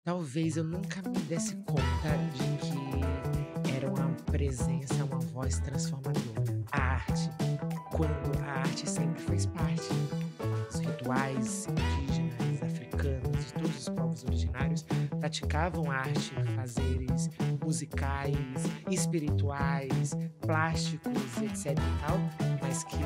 Talvez eu nunca me desse conta de que era uma presença, uma voz transformadora. A arte, quando a arte sempre fez parte dos rituais indígenas, africanos, de todos os povos originários, praticavam arte, fazeres musicais, espirituais, plásticos, etc e tal, mas que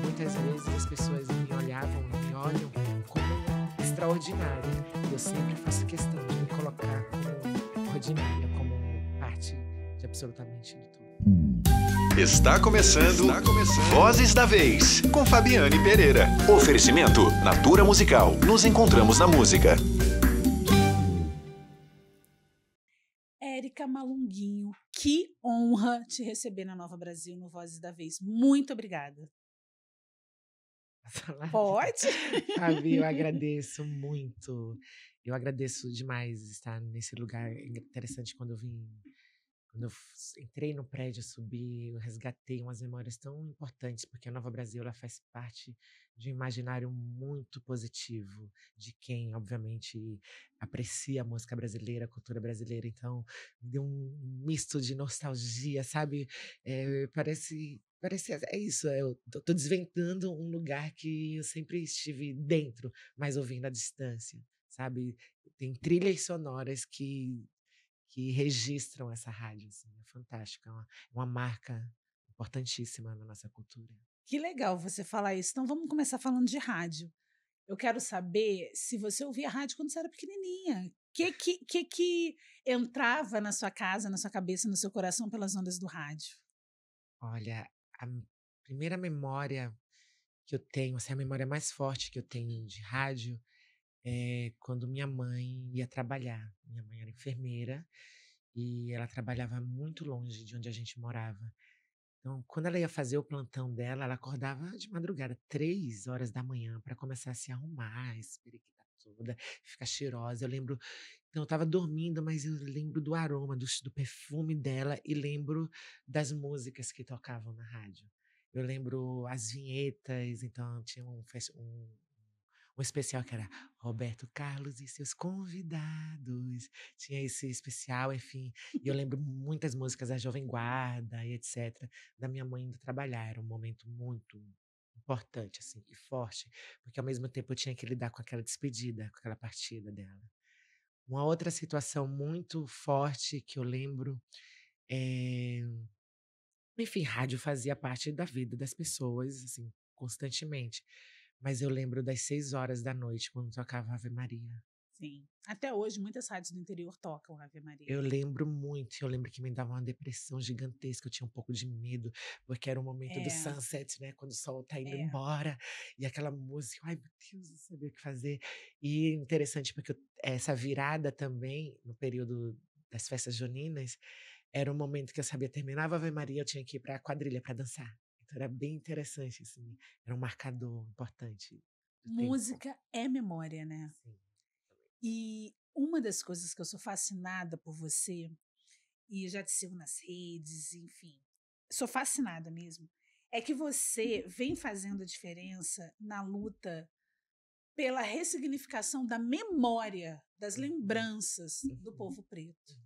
muitas vezes as pessoas me olhavam e me olham como extraordinária. E eu sempre faço questão de me colocar como ordinária, como parte de absolutamente de tudo. Está começando Vozes da Vez, com Fabiane Pereira. Oferecimento Natura Musical. Nos encontramos na música. Érica Malunguinho, que honra te receber na Nova Brasil, no Vozes da Vez. Muito obrigada. Pode? Fabi, eu agradeço muito. Eu agradeço demais estar nesse lugar. É interessante quando eu entrei no prédio, subi, eu resgatei umas memórias tão importantes, porque a Nova Brasil ela faz parte de um imaginário muito positivo de quem, obviamente, aprecia a música brasileira, a cultura brasileira. Então, me deu um misto de nostalgia, sabe? Parece, é isso, eu tô desvendando um lugar que eu sempre estive dentro, mas ouvindo à distância, sabe? Tem trilhas sonoras que registram essa rádio, assim, é fantástico, é uma marca importantíssima na nossa cultura. Que legal você falar isso. Então vamos começar falando de rádio. Eu quero saber se você ouvia rádio quando você era pequenininha. Que entrava na sua casa, na sua cabeça, no seu coração pelas ondas do rádio? Olha, primeira memória que eu tenho, assim, a memória mais forte que eu tenho de rádio é quando minha mãe ia trabalhar. Minha mãe era enfermeira e ela trabalhava muito longe de onde a gente morava. Então, quando ela ia fazer o plantão dela, ela acordava de madrugada, 3 horas da manhã, para começar a se arrumar, esse periquita toda, ficar cheirosa. Eu lembro, então eu estava dormindo, mas eu lembro do aroma, do perfume dela e lembro das músicas que tocavam na rádio. Eu lembro as vinhetas, então tinha um especial que era Roberto Carlos e seus convidados. Tinha esse especial, enfim. E eu lembro muitas músicas da Jovem Guarda e etc. Da minha mãe indo trabalhar. Era um momento muito importante, assim, e forte. Porque ao mesmo tempo eu tinha que lidar com aquela despedida, com aquela partida dela. Uma outra situação muito forte que eu lembro é... Enfim, rádio fazia parte da vida das pessoas, assim, constantemente. Mas eu lembro das 6 horas da noite, quando tocava Ave Maria. Sim. Até hoje, muitas rádios do interior tocam Ave Maria. Eu lembro muito, eu lembro que me dava uma depressão gigantesca, eu tinha um pouco de medo, porque era o momento do É, sunset, né, quando o sol tá indo é. embora, e aquela música, ai meu Deus, não sabia o que fazer. E interessante porque essa virada também, no período das festas juninas, era um momento que eu sabia, terminava a Ave Maria, eu tinha que ir pra quadrilha para dançar. Então era bem interessante, assim, era um marcador importante do tempo. Música é memória, né? Sim, E uma das coisas que eu sou fascinada por você, e eu já te sigo nas redes, enfim, sou fascinada mesmo, é que você vem fazendo a diferença na luta pela ressignificação da memória, das uhum, lembranças do uhum, povo preto.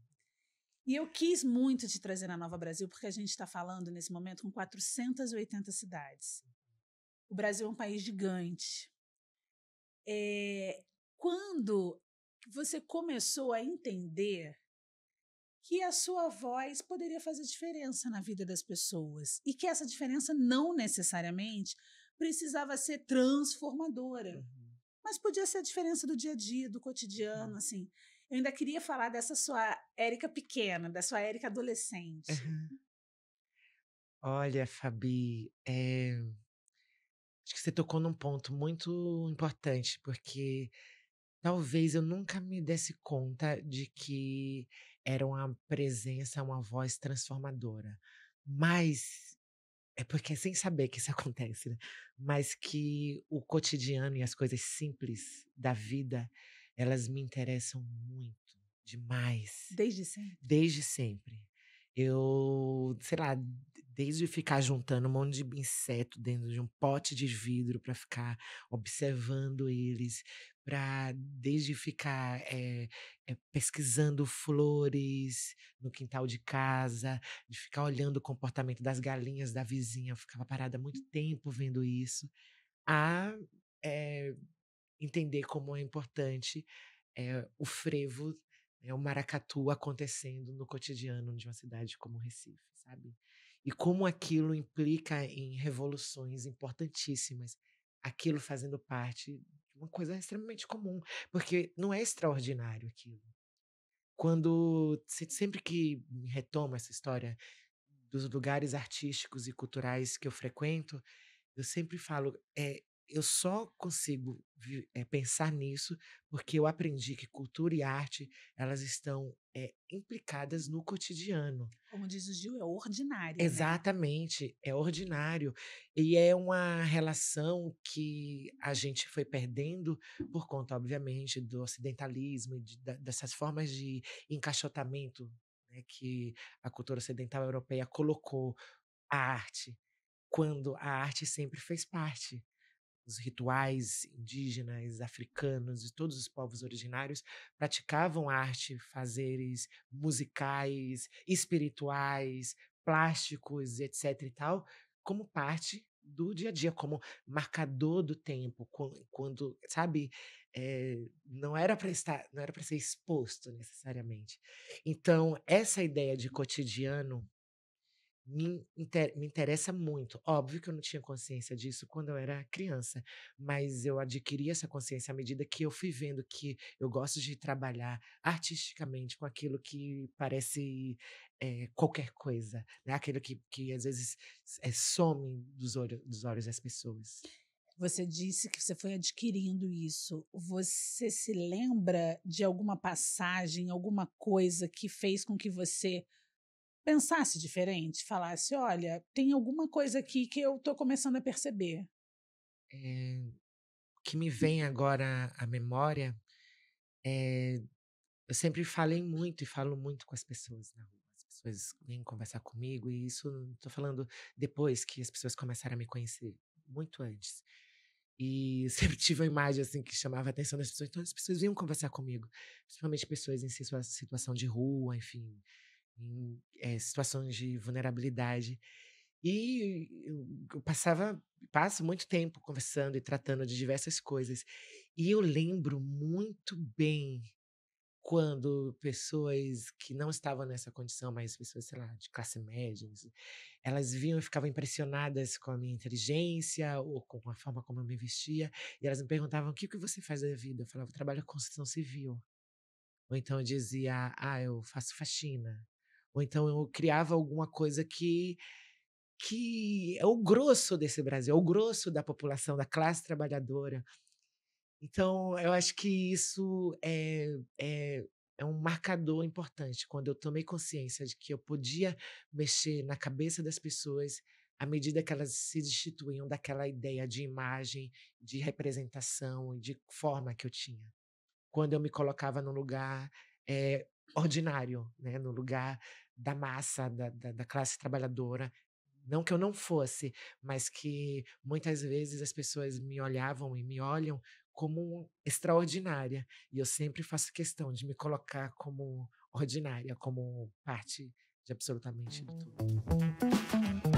E eu quis muito te trazer na Nova Brasil, porque a gente está falando nesse momento com 480 cidades. O Brasil é um país gigante. Quando você começou a entender que a sua voz poderia fazer diferença na vida das pessoas e que essa diferença não necessariamente precisava ser transformadora, uhum, mas podia ser a diferença do dia a dia, do cotidiano, uhum. assim. Eu ainda queria falar dessa sua Érica pequena, da sua Érica adolescente. Aham. Olha, Fabi, acho que você tocou num ponto muito importante, porque talvez eu nunca me desse conta de que era uma presença, uma voz transformadora. Mas é porque é sem saber que isso acontece, né? Mas que o cotidiano e as coisas simples da vida, elas me interessam muito, demais. Desde sempre. Desde sempre. Eu, sei lá, Desde ficar juntando um monte de inseto dentro de um pote de vidro para ficar observando eles, para desde ficar, pesquisando flores no quintal de casa, de ficar olhando o comportamento das galinhas da vizinha, eu ficava parada muito tempo vendo isso, a, eh, entender como é importante, o frevo, o maracatu acontecendo no cotidiano de uma cidade como Recife, sabe. E como aquilo implica em revoluções importantíssimas, aquilo fazendo parte de uma coisa extremamente comum, porque não é extraordinário aquilo. Quando sempre que me retomo essa história dos lugares artísticos e culturais que eu frequento, eu sempre falo, eu só consigo pensar nisso, porque eu aprendi que cultura e arte, elas estão, implicadas no cotidiano. Como diz o Gil, é ordinária, né? Exatamente, é ordinário. E é uma relação que a gente foi perdendo por conta, obviamente, do ocidentalismo e dessas formas de encaixotamento, né, que a cultura ocidental europeia colocou a arte, quando a arte sempre fez parte. Os rituais indígenas, africanos e todos os povos originários praticavam arte, fazeres musicais, espirituais, plásticos, etc e tal, como parte do dia a dia, como marcador do tempo, quando, sabe, não era para ser exposto necessariamente. Então, essa ideia de cotidiano me interessa muito. Óbvio que eu não tinha consciência disso quando eu era criança, mas eu adquiri essa consciência à medida que eu fui vendo que eu gosto de trabalhar artisticamente com aquilo que parece, qualquer coisa, né, aquilo que às vezes some dos olhos das pessoas. Você disse que você foi adquirindo isso. Você se lembra de alguma passagem, alguma coisa que fez com que você pensasse diferente? Falasse: "Olha, tem alguma coisa aqui que eu estou começando a perceber". O que me vem agora à memória, eh, eu sempre falei muito e falo muito com as pessoas na rua. As pessoas vêm conversar comigo e isso estou falando depois que as pessoas começaram a me conhecer, muito antes. E sempre tive uma imagem, assim, que chamava a atenção das pessoas, então as pessoas vinham conversar comigo, principalmente pessoas em situação de rua, enfim, em, situações de vulnerabilidade. E eu passo muito tempo conversando e tratando de diversas coisas. E eu lembro muito bem quando pessoas que não estavam nessa condição, mas pessoas, sei lá, de classe média, elas vinham e ficavam impressionadas com a minha inteligência ou com a forma como eu me vestia, e elas me perguntavam: "O que que você faz da vida?" Eu falava: "Eu trabalho com construção civil". Ou então eu dizia: "Ah, eu faço faxina". Ou então eu criava alguma coisa que é o grosso desse Brasil, é o grosso da população, da classe trabalhadora. Então, eu acho que isso é um marcador importante, quando eu tomei consciência de que eu podia mexer na cabeça das pessoas, à medida que elas se destituíam daquela ideia de imagem, de representação e de forma que eu tinha. Quando eu me colocava num lugar, ordinário, né, no lugar da massa, da classe trabalhadora, não que eu não fosse, mas que muitas vezes as pessoas me olhavam e me olham como extraordinária, e eu sempre faço questão de me colocar como ordinária, como parte de absolutamente tudo.